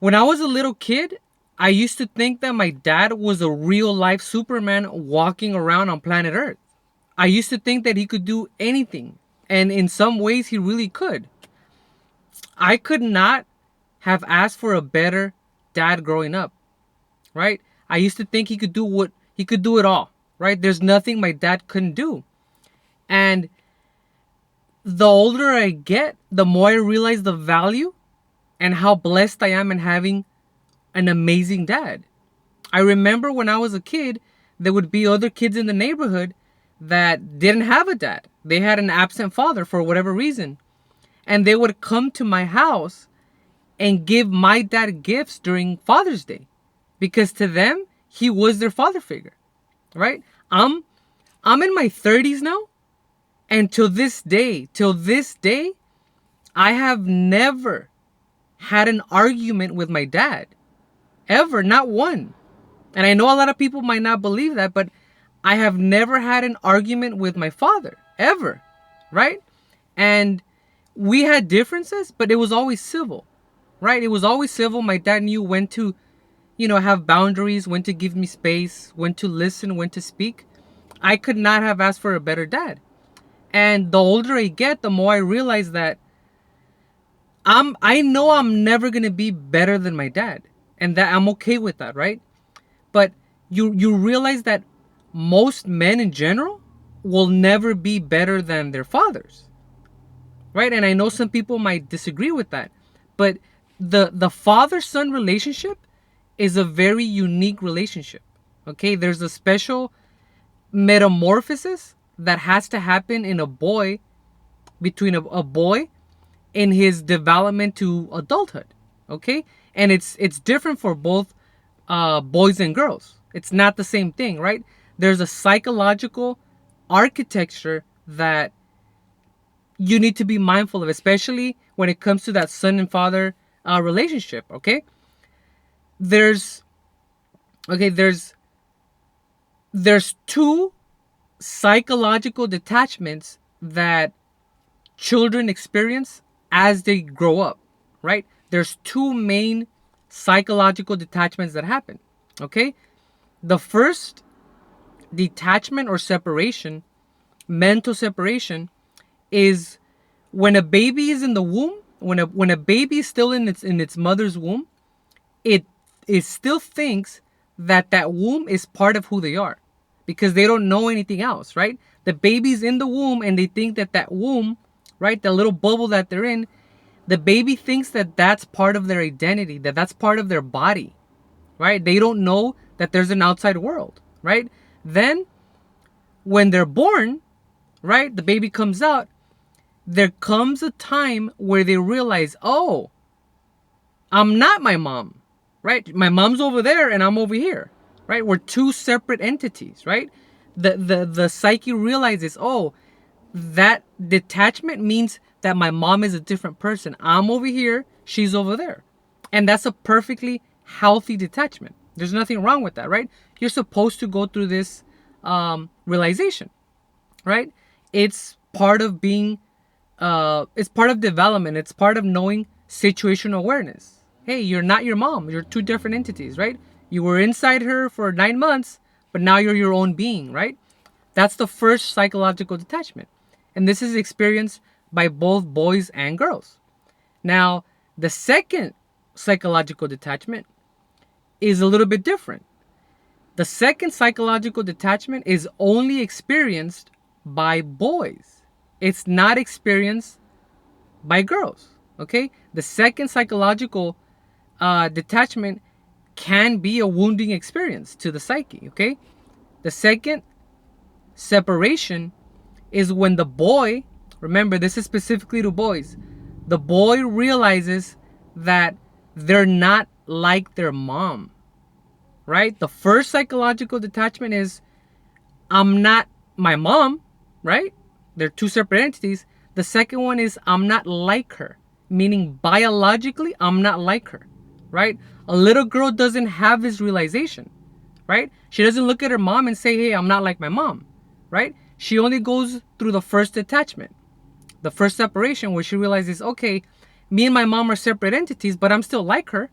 When I was a little kid, I used to think that my dad was a real life Superman walking around on planet Earth. I used to think that he could do anything. And in some ways, he really could. I could not have asked for a better dad growing up, right? I used to think he could do it all, right? There's nothing my dad couldn't do. And the older I get, the more I realize the value and how blessed I am in having an amazing dad. I remember when I was a kid, there would be other kids in the neighborhood that didn't have a dad. They had an absent father for whatever reason. And they would come to my house and give my dad gifts during Father's Day because to them, he was their father figure, right? I'm in my 30s now, and till this day, I have never had an argument with my dad. Ever, not one. And I know a lot of people might not believe that, but I have never had an argument with my father, ever, right? And we had differences, but it was always civil, right? It was always civil. My dad knew when to, have boundaries, when to give me space, when to listen, when to speak. I could not have asked for a better dad. And the older I get, the more I realize that I know I'm never going to be better than my dad, and that I'm okay with that, right? But you realize that most men in general will never be better than their fathers, right? And I know some people might disagree with that, but the father-son relationship is a very unique relationship. Okay, there's a special metamorphosis that has to happen in a boy, between a boy in his development to adulthood. Okay, and it's different for both boys and girls. It's not the same thing, right? There's a psychological architecture that you need to be mindful of, especially when it comes to that son and father relationship. There's okay there's there's two psychological detachments that children experience as they grow up, right? There's two main psychological detachments that happen. Okay, the first detachment or separation, mental separation, is when a baby is in the womb. When a baby is still in its mother's womb, it still thinks that that womb is part of who they are, because they don't know anything else, right? The baby's in the womb and they think that that womb, right, the little bubble that they're in, the baby thinks that that's part of their identity, that that's part of their body, right? They don't know that there's an outside world, right? Then when they're born, right, the baby comes out, there comes a time where they realize, oh, I'm not my mom, right? My mom's over there and I'm over here, right? We're two separate entities, right? The psyche realizes, oh, that detachment means that my mom is a different person. I'm over here, she's over there. And that's a perfectly healthy detachment. There's nothing wrong with that, right? You're supposed to go through this realization, right? It's part of being, it's part of development. It's part of knowing situational awareness. Hey, you're not your mom. You're two different entities, right? You were inside her for 9 months, but now you're your own being, right? That's the first psychological detachment. And this is experienced by both boys and girls. Now, the second psychological detachment is a little bit different. The second psychological detachment is only experienced by boys. It's not experienced by girls. Okay? The second psychological detachment can be a wounding experience to the psyche. Okay? The second separation is when the boy, remember this is specifically to boys, the boy realizes that they're not like their mom, right? The first psychological detachment is, I'm not my mom, right? They're two separate entities. The second one is, I'm not like her, meaning biologically, I'm not like her, right? A little girl doesn't have this realization, right? She doesn't look at her mom and say, hey, I'm not like my mom, right? She only goes through the first detachment, the first separation, where she realizes, okay, me and my mom are separate entities, but I'm still like her,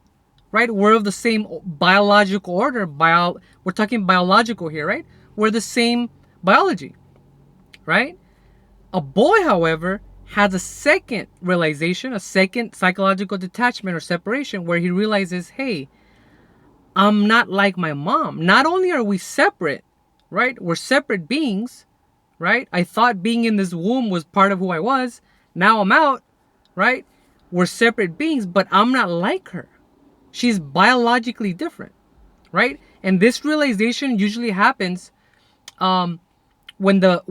right? We're of the same biological order. We're talking biological here, right? We're the same biology, right? A boy, however, has a second realization, a second psychological detachment or separation where he realizes, hey, I'm not like my mom. Not only are we separate, right? We're separate beings, right? I thought being in this womb was part of who I was. Now I'm out, right? We're separate beings, but I'm not like her. She's biologically different, right? And this realization usually happens um, when the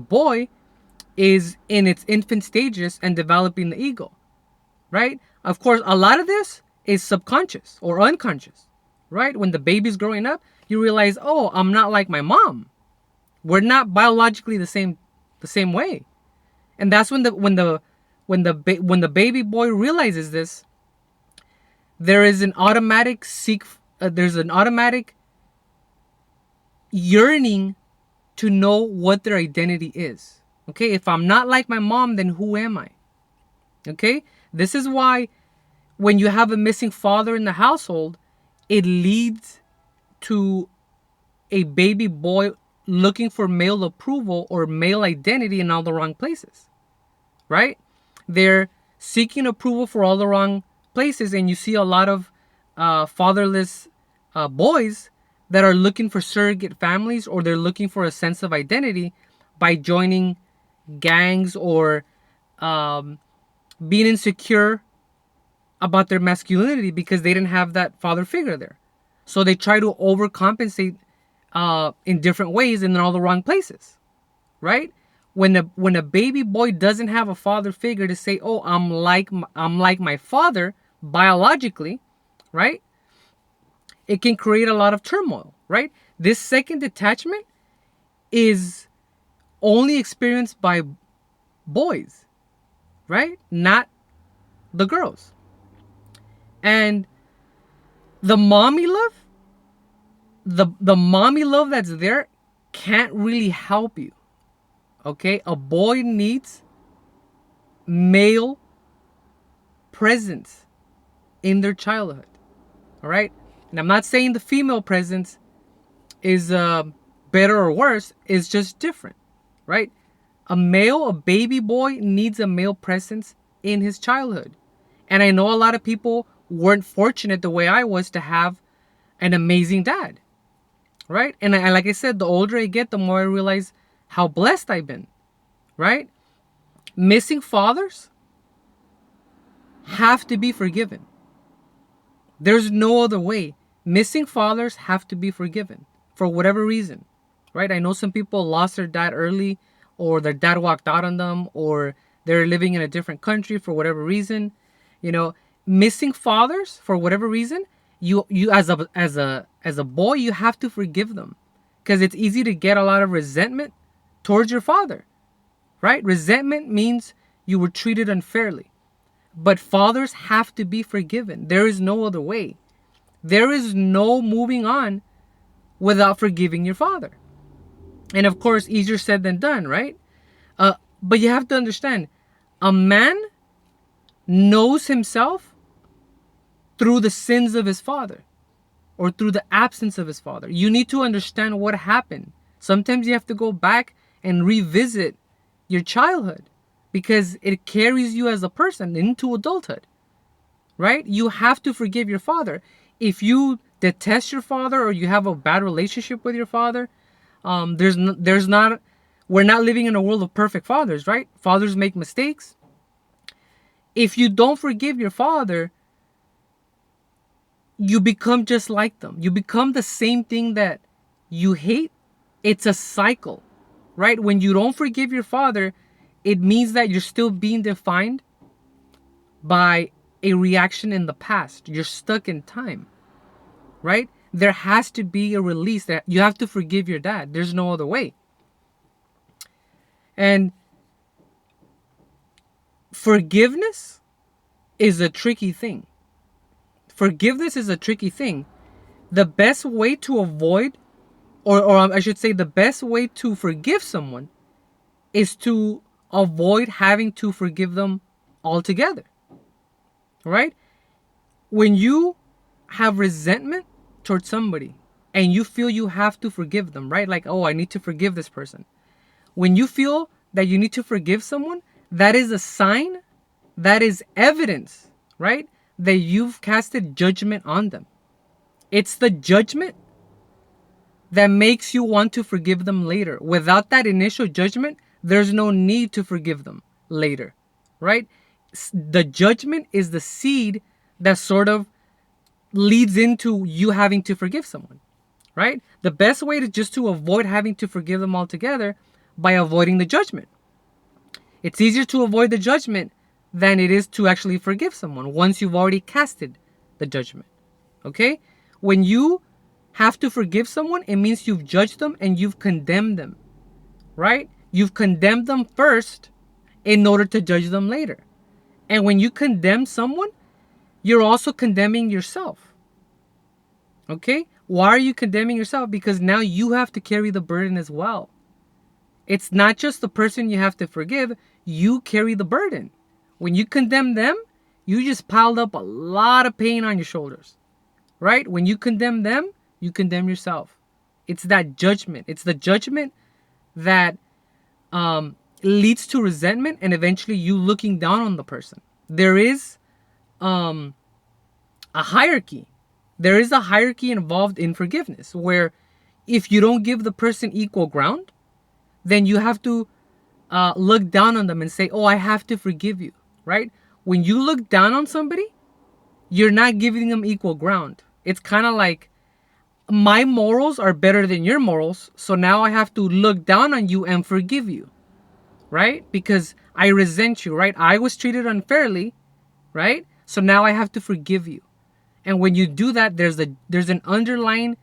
boy is in its infant stages and developing the ego, right? Of course, a lot of this is subconscious or unconscious, right? When the baby's growing up, you realize, oh, I'm not like my mom. We're not biologically the same way. And that's when the baby boy realizes this, there is an automatic there's an automatic yearning to know what their identity is. Okay, if I'm not like my mom, then who am I? Okay, this is why when you have a missing father in the household, it leads to a baby boy looking for male approval or male identity in all the wrong places, right? They're seeking approval for all the wrong places, and you see a lot of fatherless boys that are looking for surrogate families, or they're looking for a sense of identity by joining gangs or um, being insecure about their masculinity because they didn't have that father figure there. So they try to overcompensate in different ways and in all the wrong places, right? When a baby boy doesn't have a father figure to say, "Oh, I'm like my father biologically," right? It can create a lot of turmoil, right? This second detachment is only experienced by boys, right? Not the girls. And the mommy love, the mommy love that's there can't really help you. Okay? A boy needs male presence in their childhood. All right? And I'm not saying the female presence is better or worse, it's just different, right? A baby boy needs a male presence in his childhood. And I know a lot of people weren't fortunate the way I was to have an amazing dad, right? And like I said, the older I get, the more I realize how blessed I've been, right? Missing fathers have to be forgiven. There's no other way. Missing fathers have to be forgiven for whatever reason, right? I know some people lost their dad early, or their dad walked out on them, or they're living in a different country for whatever reason. You know, missing fathers for whatever reason, you as a boy, you have to forgive them because it's easy to get a lot of resentment towards your father, right? Resentment means you were treated unfairly. But fathers have to be forgiven. There is no other way. There is no moving on without forgiving your father. And of course, easier said than done, right? But you have to understand, a man knows himself through the sins of his father or through the absence of his father. You need to understand what happened. Sometimes you have to go back and revisit your childhood because it carries you as a person into adulthood, right? You have to forgive your father. If you detest your father or you have a bad relationship with your father, there's not, we're not living in a world of perfect fathers, right? Fathers make mistakes. If you don't forgive your father, you become just like them. You become the same thing that you hate. It's a cycle, right? When you don't forgive your father, it means that you're still being defined by a reaction in the past. You're stuck in time, right? There has to be a release. That you have to forgive your dad. There's no other way. And forgiveness is a tricky thing. Forgiveness is a tricky thing. The best way to avoid, or I should say, the best way to forgive someone is to avoid having to forgive them altogether. right? When you have resentment towards somebody and you feel you have to forgive them, right? Like, oh, I need to forgive this person. When you feel that you need to forgive someone, that is a sign, that is evidence, right? That you've casted judgment on them. It's the judgment that makes you want to forgive them later. Without that initial judgment, there's no need to forgive them later, right? The judgment is the seed that sort of leads into you having to forgive someone, right? The best way to just to avoid having to forgive them altogether by avoiding the judgment. It's easier to avoid the judgment than it is to actually forgive someone once you've already casted the judgment. Okay? When you have to forgive someone, it means you've judged them and you've condemned them, right? You've condemned them first in order to judge them later. And when you condemn someone, you're also condemning yourself. Okay? Why are you condemning yourself? Because now you have to carry the burden as well. It's not just the person you have to forgive, you carry the burden. When you condemn them, you just piled up a lot of pain on your shoulders, right? When you condemn them, you condemn yourself. It's that judgment. It's the judgment that leads to resentment and eventually you looking down on the person. There is a hierarchy. There is a hierarchy involved in forgiveness where if you don't give the person equal ground, then you have to look down on them and say, oh, I have to forgive you, right? When you look down on somebody, you're not giving them equal ground. It's kind of like my morals are better than your morals, so now I have to look down on you and forgive you, right? Because I resent you, right? I was treated unfairly, right? So now I have to forgive you. And when you do that, there's an underlying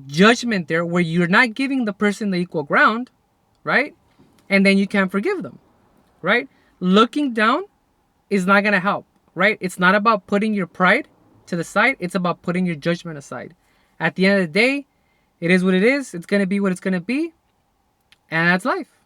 judgment there where you're not giving the person the equal ground, right? And then you can't forgive them, right? Looking down is not going to help, right? It's not about putting your pride to the side. It's about putting your judgment aside. At the end of the day, it is what it is. It's going to be what it's going to be. And that's life.